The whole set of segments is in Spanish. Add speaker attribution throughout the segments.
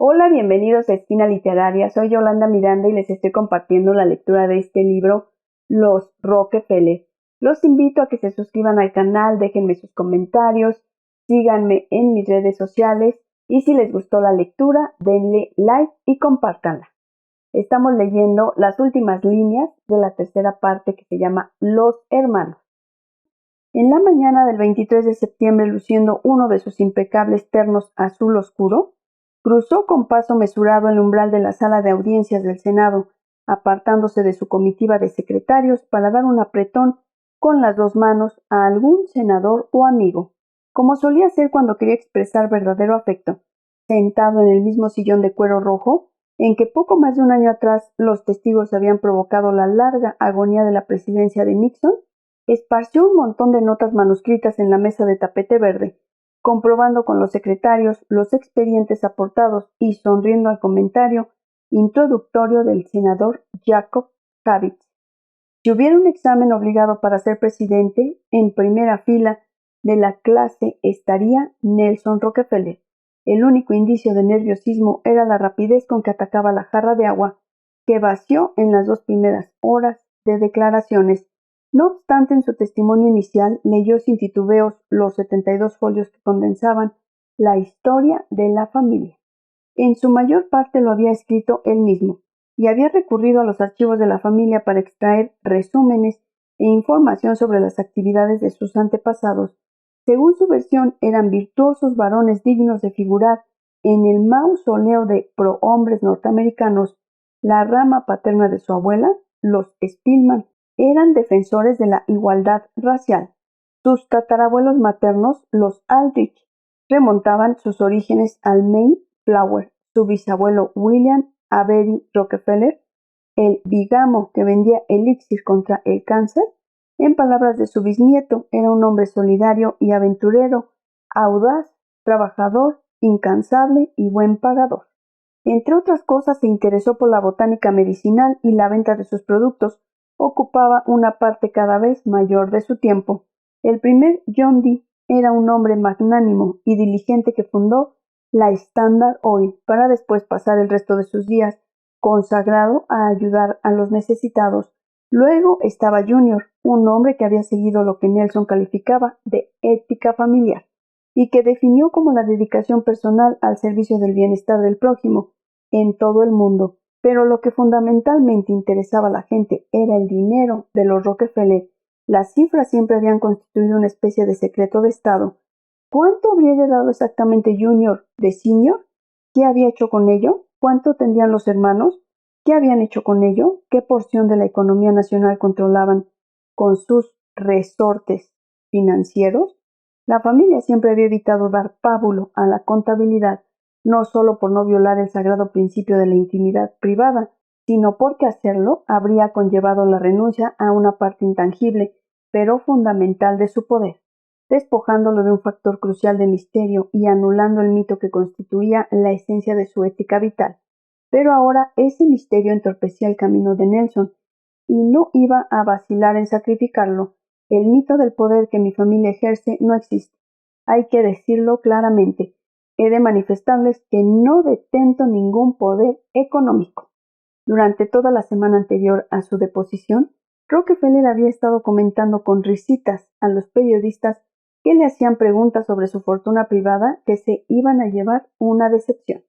Speaker 1: Hola, bienvenidos a Esquina Literaria. Soy Yolanda Miranda y les estoy compartiendo la lectura de este libro, Los Rockefeller. Los invito a que se suscriban al canal, déjenme sus comentarios, síganme en mis redes sociales y si les gustó la lectura, denle like y compártanla. Estamos leyendo las últimas líneas de la tercera parte que se llama Los Hermanos. En la mañana del 23 de septiembre, luciendo uno de sus impecables ternos azul oscuro, cruzó con paso mesurado el umbral de la sala de audiencias del Senado, apartándose de su comitiva de secretarios para dar un apretón con las dos manos a algún senador o amigo, como solía hacer cuando quería expresar verdadero afecto, sentado en el mismo sillón de cuero rojo en que poco más de un año atrás los testigos habían provocado la larga agonía de la presidencia de Nixon. Esparció un montón de notas manuscritas en la mesa de tapete verde, comprobando con los secretarios los expedientes aportados y sonriendo al comentario introductorio del senador Jacob Javits. Si hubiera un examen obligado para ser presidente, en primera fila de la clase estaría Nelson Rockefeller. El único indicio de nerviosismo era la rapidez con que atacaba la jarra de agua que vació en las 2 primeras horas de declaraciones. No obstante, en su testimonio inicial leyó sin titubeos los 72 folios que condensaban la historia de la familia. En su mayor parte lo había escrito él mismo, y había recurrido a los archivos de la familia para extraer resúmenes e información sobre las actividades de sus antepasados. Según su versión, eran virtuosos varones dignos de figurar en el mausoleo de prohombres norteamericanos. La rama paterna de su abuela, los Spillman, eran defensores de la igualdad racial. Sus tatarabuelos maternos, los Aldrich, remontaban sus orígenes al Mayflower. Su bisabuelo William Avery Rockefeller, el bigamo que vendía elixir contra el cáncer, en palabras de su bisnieto, era un hombre solidario y aventurero, audaz, trabajador, incansable y buen pagador. Entre otras cosas, se interesó por la botánica medicinal y la venta de sus productos. Ocupaba una parte cada vez mayor de su tiempo. El primer John D. era un hombre magnánimo y diligente que fundó la Standard Oil para después pasar el resto de sus días consagrado a ayudar a los necesitados. Luego estaba Junior, un hombre que había seguido lo que Nelson calificaba de ética familiar y que definió como la dedicación personal al servicio del bienestar del prójimo en todo el mundo. Pero lo que fundamentalmente interesaba a la gente era el dinero de los Rockefeller. Las cifras siempre habían constituido una especie de secreto de Estado. ¿Cuánto habría heredado exactamente Junior de Senior? ¿Qué había hecho con ello? ¿Cuánto tendrían los hermanos? ¿Qué habían hecho con ello? ¿Qué porción de la economía nacional controlaban con sus resortes financieros? La familia siempre había evitado dar pábulo a la contabilidad, no solo por no violar el sagrado principio de la intimidad privada, sino porque hacerlo habría conllevado la renuncia a una parte intangible, pero fundamental de su poder, despojándolo de un factor crucial de misterio y anulando el mito que constituía la esencia de su ética vital. Pero ahora ese misterio entorpecía el camino de Nelson, y no iba a vacilar en sacrificarlo. El mito del poder que mi familia ejerce no existe. Hay que decirlo claramente. He de manifestarles que no detento ningún poder económico. Durante toda la semana anterior a su deposición, Rockefeller había estado comentando con risitas a los periodistas que le hacían preguntas sobre su fortuna privada que se iban a llevar una decepción.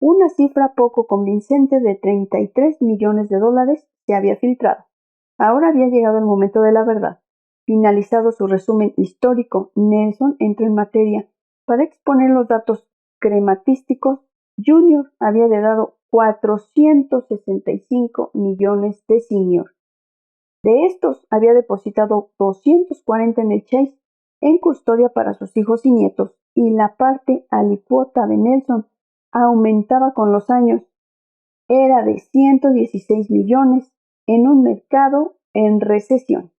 Speaker 1: Una cifra poco convincente de $33 millones se había filtrado. Ahora había llegado el momento de la verdad. Finalizado su resumen histórico, Nelson entró en materia. Para exponer los datos crematísticos, Junior había heredado 465 millones de Senior. De estos, había depositado 240 en el Chase, en custodia para sus hijos y nietos, y la parte alicuota de Nelson aumentaba con los años. Era de 116 millones en un mercado en recesión.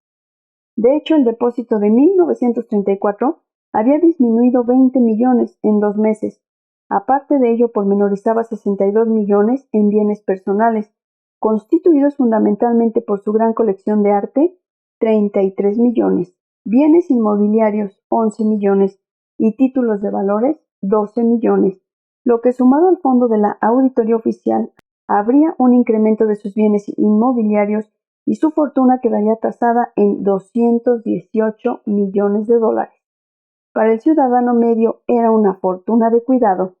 Speaker 1: De hecho, el depósito de 1934 había disminuido 20 millones en 2 meses. Aparte de ello, pormenorizaba 62 millones en bienes personales, constituidos fundamentalmente por su gran colección de arte, 33 millones, bienes inmobiliarios, 11 millones, y títulos de valores, 12 millones. lo que sumado al fondo de la auditoría oficial habría un incremento de sus bienes inmobiliarios y su fortuna quedaría tasada en $218 millones. Para el ciudadano medio era una fortuna de cuidado.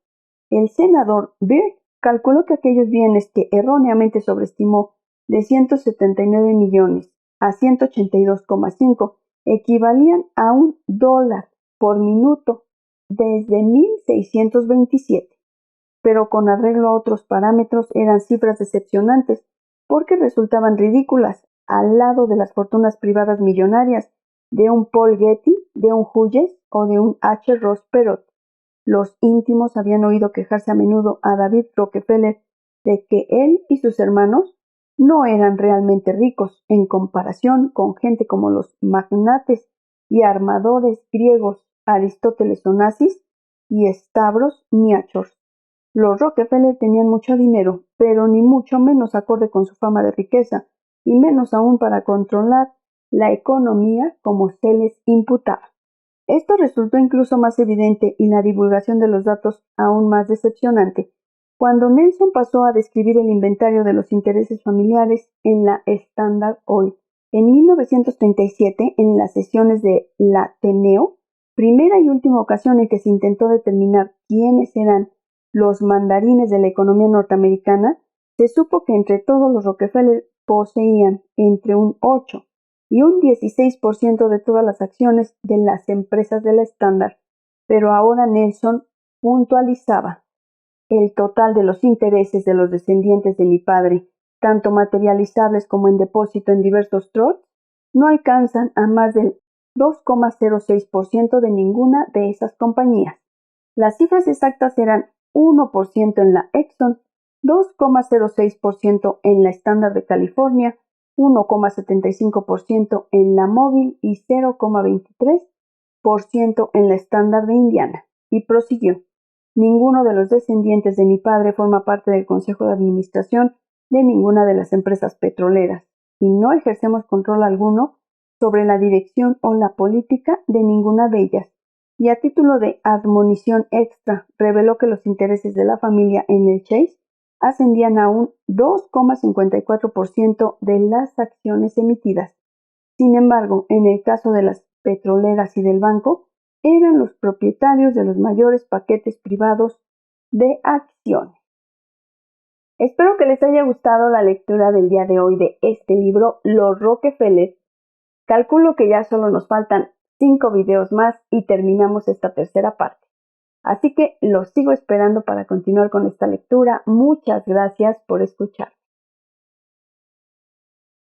Speaker 1: El senador Byrd calculó que aquellos bienes que erróneamente sobreestimó de 179 millones a 182,5 equivalían a $1 por minuto desde 1627, pero con arreglo a otros parámetros eran cifras decepcionantes porque resultaban ridículas al lado de las fortunas privadas millonarias de un Paul Getty, de un Hughes o de un H. Ross Perot. Los íntimos habían oído quejarse a menudo a David Rockefeller de que él y sus hermanos no eran realmente ricos en comparación con gente como los magnates y armadores griegos Aristóteles Onassis y Stavros Niarchos. Los Rockefeller tenían mucho dinero, pero ni mucho menos acorde con su fama de riqueza, y menos aún para controlar la economía como se les imputaba. Esto resultó incluso más evidente y la divulgación de los datos aún más decepcionante cuando Nelson pasó a describir el inventario de los intereses familiares en la Standard Oil. En 1937, en las sesiones de la Ateneo, primera y última ocasión en que se intentó determinar quiénes eran los mandarines de la economía norteamericana, se supo que entre todos los Rockefeller poseían entre un 8 y un 16% de todas las acciones de las empresas de la Standard, pero ahora Nelson puntualizaba: el total de los intereses de los descendientes de mi padre, tanto materializables como en depósito en diversos trusts, no alcanzan a más del 2,06% de ninguna de esas compañías. Las cifras exactas eran 1% en la Exxon, 2,06% en la Standard de California, 1,75% en la Mobil y 0,23% en la Standard de Indiana. Y prosiguió: ninguno de los descendientes de mi padre forma parte del consejo de administración de ninguna de las empresas petroleras, y no ejercemos control alguno sobre la dirección o la política de ninguna de ellas. Y a título de admonición extra, reveló que los intereses de la familia en el Chase ascendían a un 2,54% de las acciones emitidas. Sin embargo, en el caso de las petroleras y del banco, eran los propietarios de los mayores paquetes privados de acciones. Espero que les haya gustado la lectura del día de hoy de este libro, Los Rockefeller. Calculo que ya solo nos faltan 5 videos más y terminamos esta tercera parte. Así que los sigo esperando para continuar con esta lectura. Muchas gracias por escuchar.